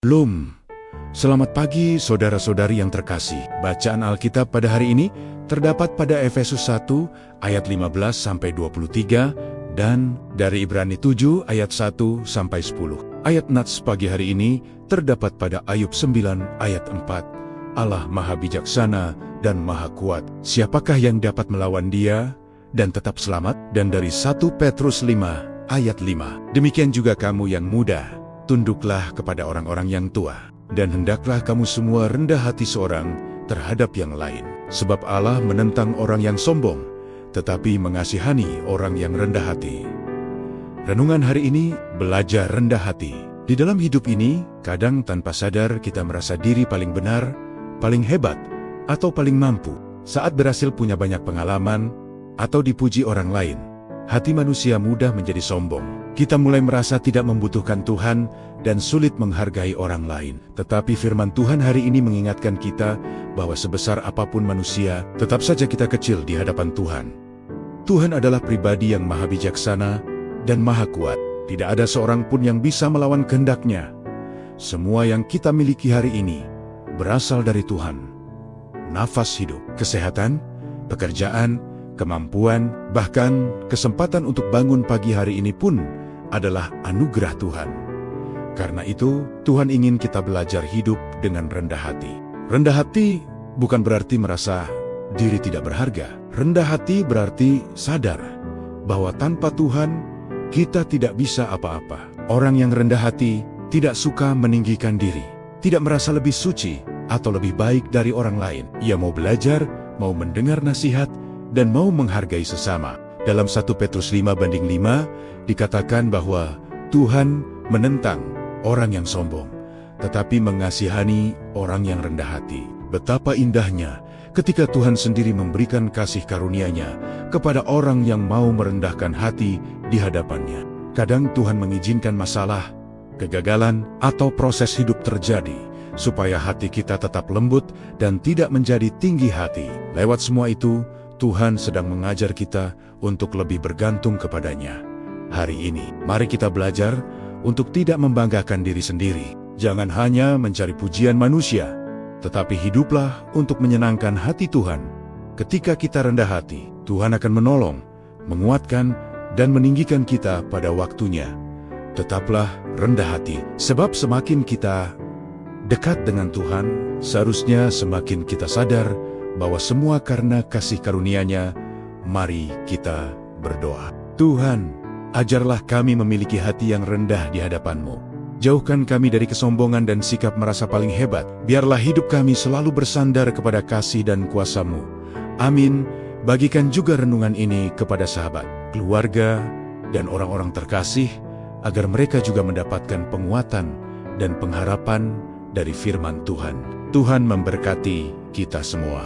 Shalom. Selamat pagi saudara-saudari yang terkasih. Bacaan Alkitab pada hari ini terdapat pada Efesus 1 ayat 15-23 dan dari Ibrani 7 ayat 1-10. Ayat nats pagi hari ini terdapat pada Ayub 9 ayat 4. Allah Maha Bijaksana dan Maha Kuat. Siapakah yang dapat melawan Dia dan tetap selamat? Dan dari 1 Petrus 5 ayat 5. Demikian juga kamu yang muda, tunduklah kepada orang-orang yang tua. Dan hendaklah kamu semua rendah hati seorang terhadap yang lain. Sebab Allah menentang orang yang sombong, tetapi mengasihani orang yang rendah hati. Renungan hari ini, belajar rendah hati. Di dalam hidup ini, kadang tanpa sadar kita merasa diri paling benar, paling hebat, atau paling mampu. Saat berhasil punya banyak pengalaman, atau dipuji orang lain, hati manusia mudah menjadi sombong. Kita mulai merasa tidak membutuhkan Tuhan dan sulit menghargai orang lain. Tetapi firman Tuhan hari ini mengingatkan kita bahwa sebesar apapun manusia, tetap saja kita kecil di hadapan Tuhan. Tuhan adalah pribadi yang maha bijaksana dan maha kuat. Tidak ada seorang pun yang bisa melawan kehendak-Nya. Semua yang kita miliki hari ini berasal dari Tuhan. Nafas hidup, kesehatan, pekerjaan, kemampuan, bahkan kesempatan untuk bangun pagi hari ini pun adalah anugerah Tuhan. Karena itu, Tuhan ingin kita belajar hidup dengan rendah hati. Rendah hati bukan berarti merasa diri tidak berharga. Rendah hati berarti sadar bahwa tanpa Tuhan, kita tidak bisa apa-apa. Orang yang rendah hati tidak suka meninggikan diri, tidak merasa lebih suci atau lebih baik dari orang lain. Ia mau belajar, mau mendengar nasihat, dan mau menghargai sesama. Dalam 1 Petrus 5:5 dikatakan bahwa Tuhan menentang orang yang sombong, tetapi mengasihani orang yang rendah hati. Betapa indahnya ketika Tuhan sendiri memberikan kasih karunia-Nya kepada orang yang mau merendahkan hati di hadapan-Nya. Kadang Tuhan mengizinkan masalah, kegagalan, atau proses hidup terjadi supaya hati kita tetap lembut dan tidak menjadi tinggi hati. Lewat semua itu, Tuhan sedang mengajar kita untuk lebih bergantung kepada-Nya. Hari ini, mari kita belajar untuk tidak membanggakan diri sendiri. Jangan hanya mencari pujian manusia, tetapi hiduplah untuk menyenangkan hati Tuhan. Ketika kita rendah hati, Tuhan akan menolong, menguatkan, dan meninggikan kita pada waktunya. Tetaplah rendah hati, sebab semakin kita dekat dengan Tuhan, seharusnya semakin kita sadar bahwa semua karena kasih karunia-Nya. Mari kita berdoa. Tuhan, ajarlah kami memiliki hati yang rendah di hadapan-Mu. Jauhkan kami dari kesombongan dan sikap merasa paling hebat. Biarlah hidup kami selalu bersandar kepada kasih dan kuasa-Mu. Amin. Bagikan juga renungan ini kepada sahabat, keluarga, dan orang-orang terkasih, agar mereka juga mendapatkan penguatan dan pengharapan dari firman Tuhan. Tuhan memberkati kita semua.